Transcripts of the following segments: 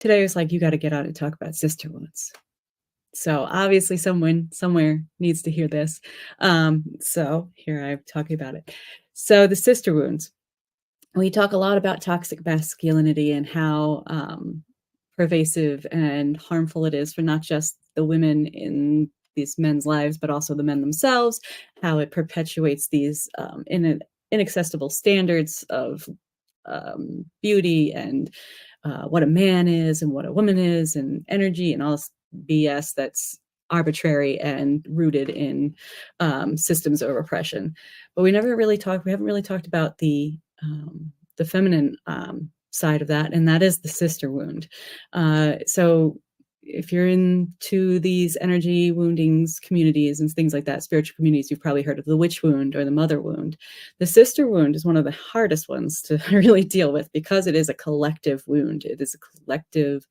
today I was like, you got to get on and talk about sister wounds. So obviously someone somewhere needs to hear this. So here I'm talking about it. So the sister wounds. We talk a lot about toxic masculinity and how pervasive and harmful it is for not just the women in these men's lives, but also the men themselves, how it perpetuates these inaccessible standards of beauty and what a man is and what a woman is and energy and all this BS that's arbitrary and rooted in systems of oppression. But we haven't really talked about the feminine side of that, and that is the sister wound. So if you're into these energy woundings communities and things like that, spiritual communities, you've probably heard of the witch wound or the mother wound. The sister wound is one of the hardest ones to really deal with because it is a collective wound. It is a collective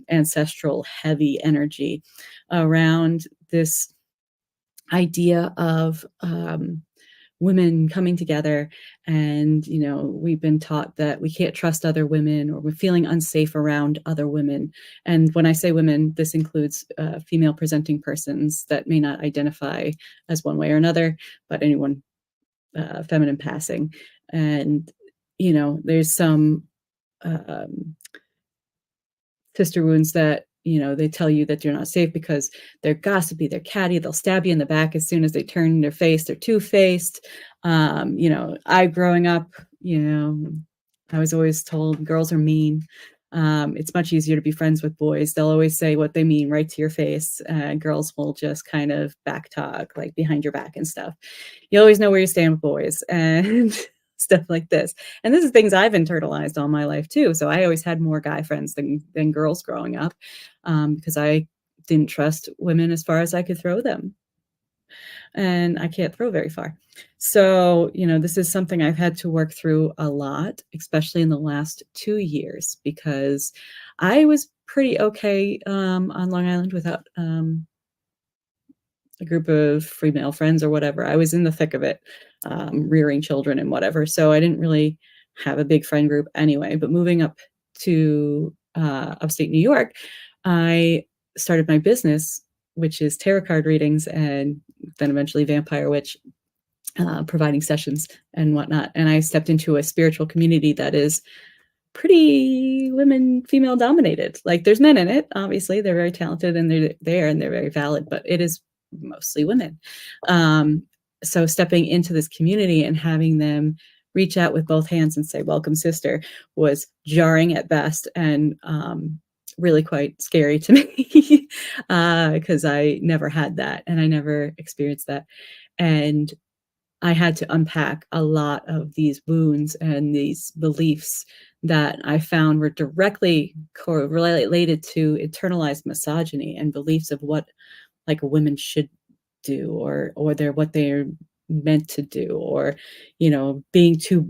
ancestral heavy energy around this idea of women coming together, and we've been taught that we can't trust other women, or we're feeling unsafe around other women. And when I say women, this includes female presenting persons that may not identify as one way or another, but anyone feminine passing. And there's some sister wounds that they tell you that you're not safe because they're gossipy, they're catty, they'll stab you in the back as soon as they turn their face, they're two-faced. I growing up, I was always told girls are mean. It's much easier to be friends with boys. They'll always say what they mean right to your face. Girls will just kind of back talk, like behind your back and stuff. You always know where you stand with boys and stuff like this. And this is things I've internalized all my life too. So I always had more guy friends than girls growing up, because I didn't trust women as far as I could throw them. And I can't throw very far. So, this is something I've had to work through a lot, especially in the last 2 years, because I was pretty okay on Long Island without a group of female friends or whatever. I was in the thick of it, rearing children and whatever. So I didn't really have a big friend group anyway. But moving up to upstate New York, I started my business, which is tarot card readings and then eventually Vampire Witch, providing sessions and whatnot. And I stepped into a spiritual community that is pretty female dominated. Like there's men in it, obviously they're very talented and they're there and they're very valid, but it is mostly women. So stepping into this community and having them reach out with both hands and say, welcome, sister, was jarring at best and really quite scary to me because I never had that and I never experienced that. And I had to unpack a lot of these wounds and these beliefs that I found were directly related to internalized misogyny and beliefs of what like a woman should do, or what they're meant to do, or they're being too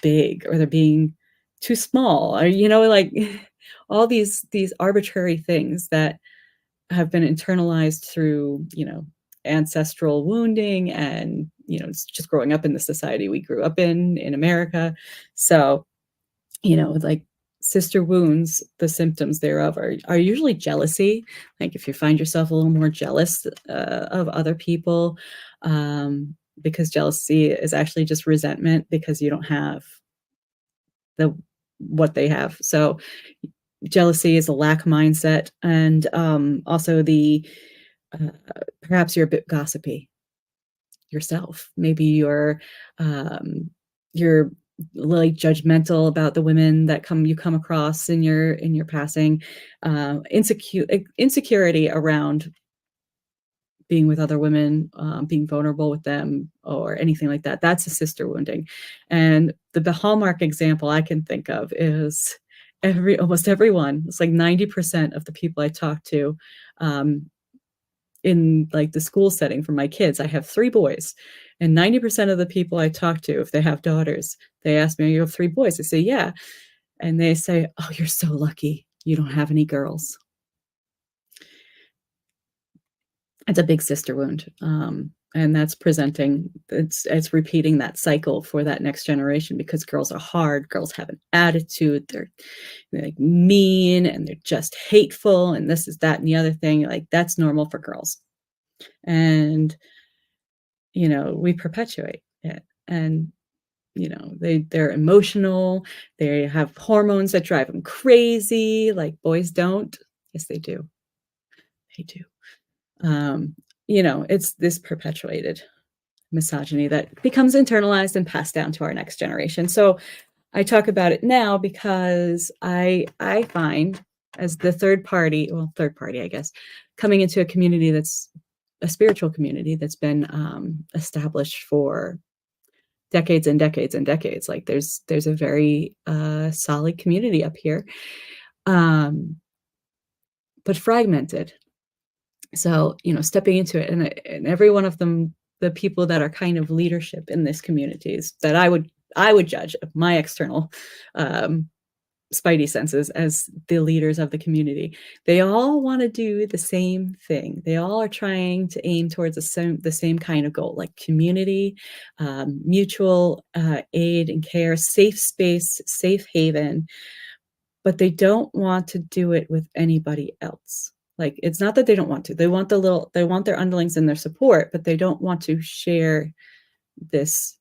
big, or they're being too small, or like all these arbitrary things that have been internalized through ancestral wounding and it's just growing up in the society we grew up in America. So like sister wounds, the symptoms thereof are usually jealousy. Like if you find yourself a little more jealous of other people, because jealousy is actually just resentment because you don't have what they have. So jealousy is a lack mindset, and also perhaps you're a bit gossipy yourself. Maybe you're like judgmental about the women that you come across in your passing. Insecurity around being with other women, being vulnerable with them, or anything like that. That's a sister wounding. And the hallmark example I can think of is almost everyone. It's like 90% of the people I talk to, in like the school setting for my kids. I have 3 boys, and 90% of the people I talk to, if they have daughters, they ask me, you have 3 boys? I say, yeah. And they say, oh, you're so lucky. You don't have any girls. It's a big sister wound. And that's it's repeating that cycle for that next generation, because girls are hard, girls have an attitude, they're like mean, and they're just hateful, and this is that and the other thing. Like, that's normal for girls. And, we perpetuate it. And, they're emotional, they have hormones that drive them crazy, like boys don't. Yes, they do. They do. Um, it's this perpetuated misogyny that becomes internalized and passed down to our next generation. So I talk about it now because I find, as the third party, I guess, coming into a community that's a spiritual community that's been established for decades and decades and decades. Like, there's a very solid community up here, um, but fragmented. So, stepping into it, and every one of them, the people that are kind of leadership in this communities that I would judge my external spidey senses as the leaders of the community, they all want to do the same thing. They all are trying to aim towards the same kind of goal, like community, mutual aid and care, safe space, safe haven, but they don't want to do it with anybody else. Like, it's not that they don't want to. They want their underlings and their support, but they don't want to share this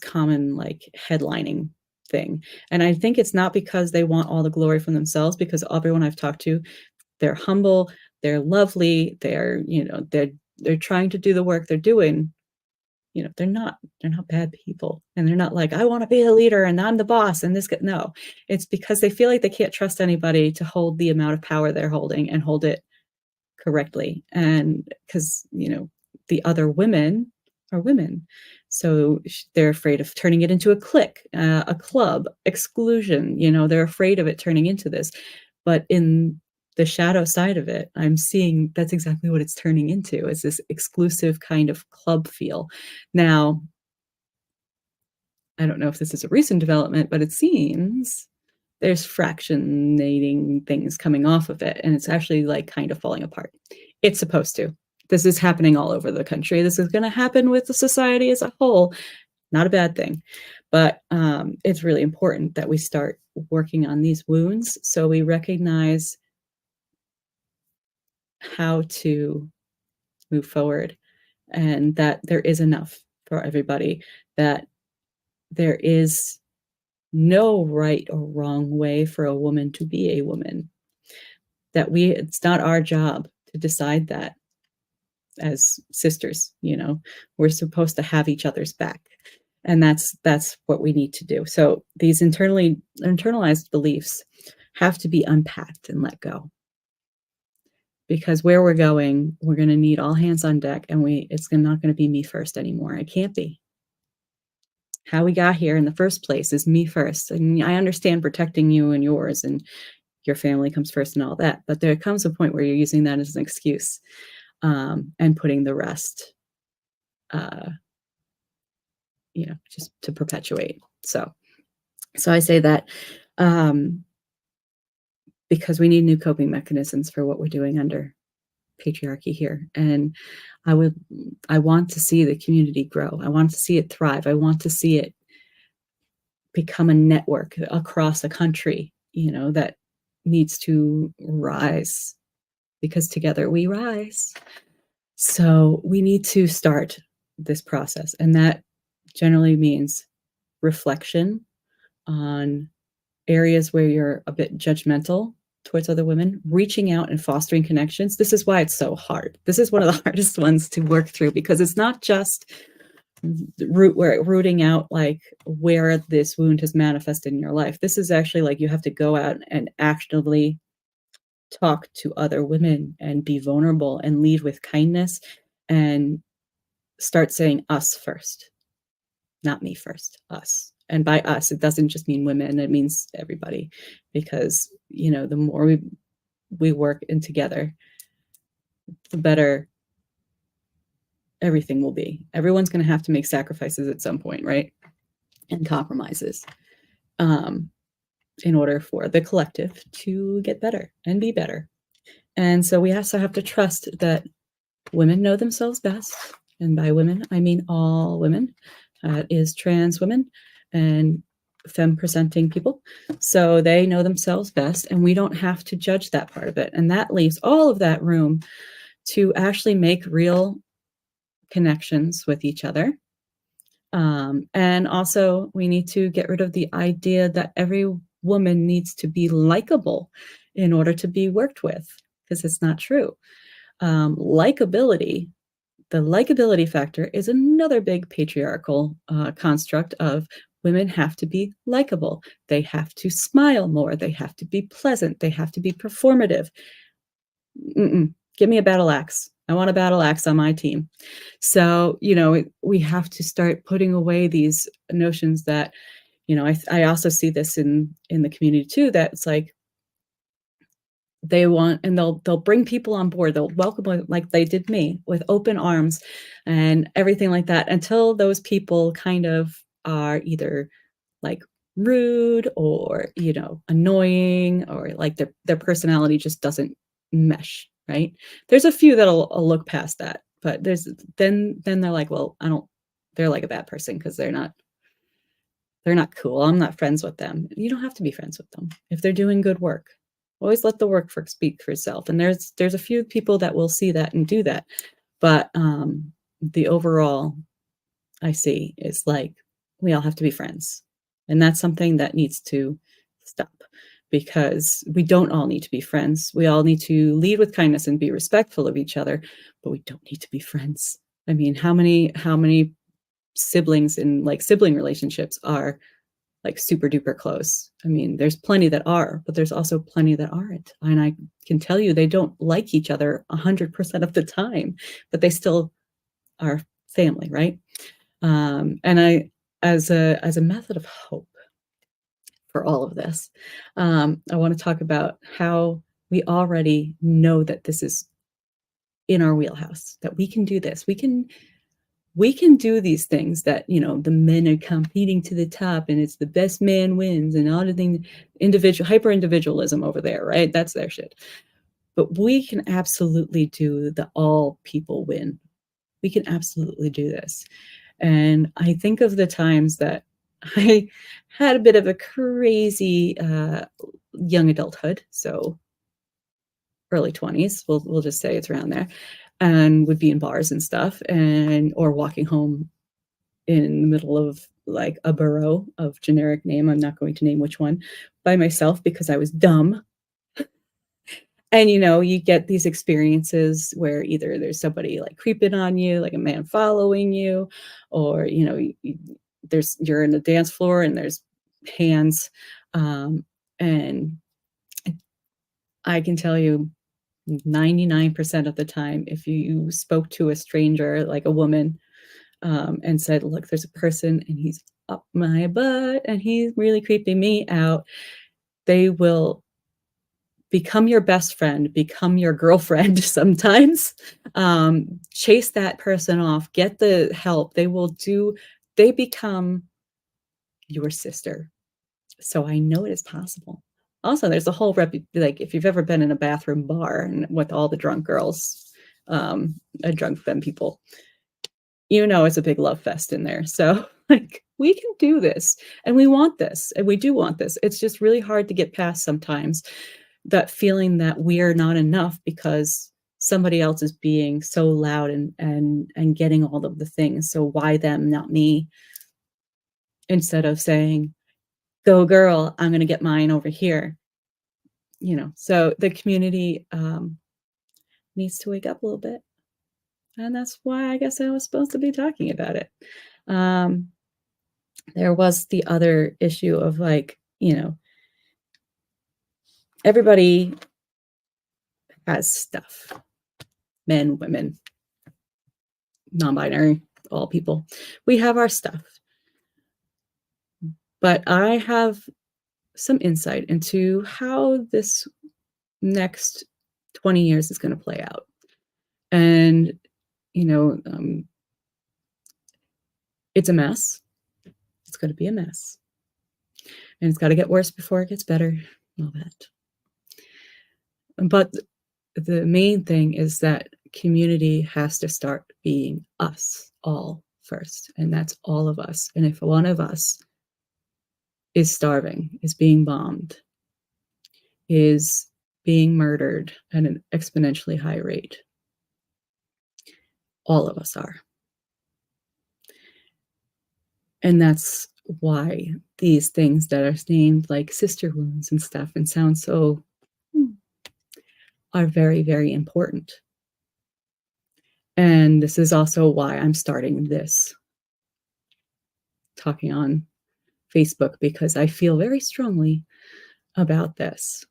common, like, headlining thing. And I think it's not because they want all the glory from themselves, because everyone I've talked to, they're humble, they're lovely, they're trying to do the work they're doing. They're not bad people, and they're not like, I want to be a leader and I'm the boss and this. No, it's because they feel like they can't trust anybody to hold the amount of power they're holding and hold it correctly. And because, the other women are women. So they're afraid of turning it into a clique, a club, exclusion. They're afraid of it turning into this. But in the shadow side of it, I'm seeing that's exactly what it's turning into, is this exclusive kind of club feel. Now, I don't know if this is a recent development, but it seems there's fractionating things coming off of it, and it's actually, like, kind of falling apart. It's supposed to. This is happening all over the country. This is going to happen with the society as a whole. Not a bad thing, but it's really important that we start working on these wounds, so we recognize how to move forward, and that there is enough for everybody, that there is no right or wrong way for a woman to be a woman, that it's not our job to decide that as sisters. We're supposed to have each other's back, and that's what we need to do. So these internalized beliefs have to be unpacked and let go, because where we're going, we're going to need all hands on deck, and it's not going to be me first anymore. It can't be. How we got here in the first place is me first. And I understand protecting you and yours, and your family comes first and all that, but there comes a point where you're using that as an excuse, and putting the rest, just to perpetuate. So I say that, because we need new coping mechanisms for what we're doing under patriarchy here. And I want to see the community grow. I want to see it thrive. I want to see it become a network across a country, that needs to rise, because together we rise. So we need to start this process. And that generally means reflection on areas where you're a bit judgmental towards other women, reaching out and fostering connections. This is why it's so hard. This is one of the hardest ones to work through, because it's not just rooting out, like, where this wound has manifested in your life. This is actually, like, you have to go out and actively talk to other women and be vulnerable and lead with kindness, and start saying us first, not me first, us. And by us, it doesn't just mean women, it means everybody, because, the more we work in together, the better everything will be. Everyone's going to have to make sacrifices at some point, right? And compromises, in order for the collective to get better and be better. And so we also have to trust that women know themselves best. And by women, I mean all women. Is trans women and femme-presenting people. So they know themselves best, and we don't have to judge that part of it. And that leaves all of that room to actually make real connections with each other. And also, we need to get rid of the idea that every woman needs to be likable in order to be worked with, because it's not true. Likability, the likability factor is another big patriarchal construct of women have to be likable. They have to smile more. They have to be pleasant. They have to be performative. Give me a battle axe. I want a battle axe on my team. So, we have to start putting away these notions that, I also see this in the community too, that it's like they want, and they'll bring people on board. They'll welcome them like they did me with open arms and everything like that, until those people kind of are either like rude or, annoying, or like their personality just doesn't mesh, right? There's a few that'll look past that, but then they're like, well, they're like a bad person because they're not cool. I'm not friends with them. You don't have to be friends with them if they're doing good work. Always let the work speak for itself. And there's a few people that will see that and do that. But the overall I see is like, we all have to be friends. And that's something that needs to stop, because we don't all need to be friends. We all need to lead with kindness and be respectful of each other, but we don't need to be friends. I mean, how many siblings in like sibling relationships are like super duper close? I mean, there's plenty that are, but there's also plenty that aren't. And I can tell you, they don't like each other 100% of the time, but they still are family, right? And I, as a method of hope for all of this, I want to talk about how we already know that this is in our wheelhouse, that we can do this. We can do these things that, the men are competing to the top and it's the best man wins and all the things, hyper individualism over there, right? That's their shit. But we can absolutely do the all people win. We can absolutely do this. And I think of the times that I had a bit of a crazy young adulthood, so early 20s, we'll just say it's around there, and would be in bars and stuff, or walking home in the middle of like a borough of generic name, I'm not going to name which one, by myself because I was dumb. And you get these experiences where either there's somebody like creeping on you, like a man following you, or you're in the dance floor and there's hands, and I can tell you 99% of the time, if you spoke to a stranger, like a woman, and said, look, there's a person and he's up my butt and he's really creeping me out, they will become your best friend, become your girlfriend sometimes, chase that person off, get the help. They become your sister. So I know it is possible. Also, there's a whole like if you've ever been in a bathroom bar and with all the drunk girls, drunk femme people, it's a big love fest in there. So like we can do this and we want this and we do want this. It's just really hard to get past sometimes, that feeling that we are not enough because somebody else is being so loud and getting all of the things. So why them, not me? Instead of saying, go girl, I'm going to get mine over here. So the community needs to wake up a little bit. And that's why I guess I was supposed to be talking about it. There was the other issue of like, everybody has stuff. Men, women, non-binary, all people. We have our stuff. But I have some insight into how this next 20 years is going to play out. And, it's a mess. It's going to be a mess. And it's got to get worse before it gets better. All that. But the main thing is that community has to start being us all first, and that's all of us. And if one of us is starving, is being bombed, is being murdered at an exponentially high rate, all of us are. And that's why these things that are named like sister wounds and stuff and sound so are very, very important. And this is also why I'm starting this, talking on Facebook, because I feel very strongly about this.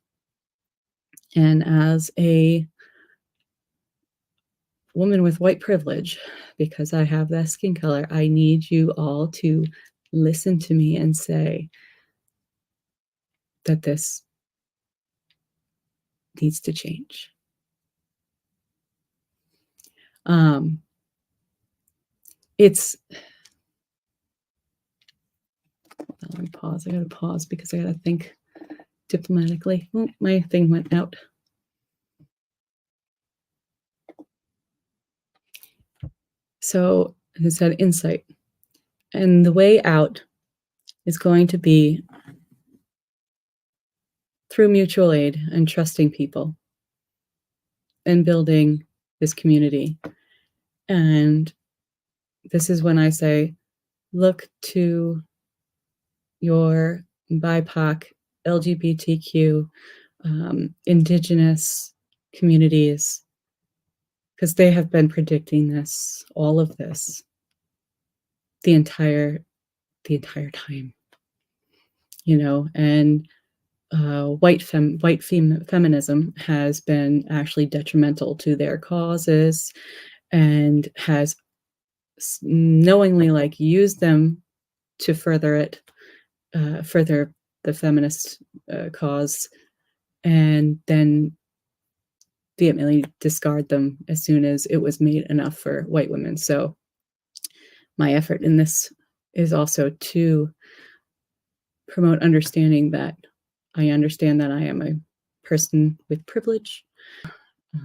And as a woman with white privilege, because I have that skin color, I need you all to listen to me and say that this needs to change. It's, let me pause. I gotta pause because I gotta think diplomatically. Oh, my thing went out. So it said insight. And the way out is going to be through mutual aid and trusting people and building this community. And this is when I say, look to your BIPOC, LGBTQ, Indigenous communities, because they have been predicting this, all of this, the entire time, you know. And white feminism has been actually detrimental to their causes and has knowingly like used them to further it, further the feminist cause, and then vehemently discard them as soon as it was made enough for white women. So my effort in this is also to promote understanding that I understand that I am a person with privilege.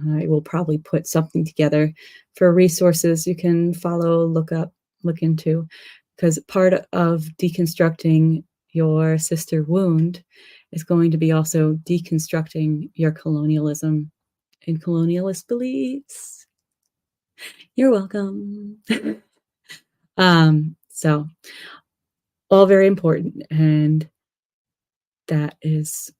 I will probably put something together for resources you can follow, look up, look into, because part of deconstructing your sister wound is going to be also deconstructing your colonialism and colonialist beliefs. You're welcome. So all very important, and that is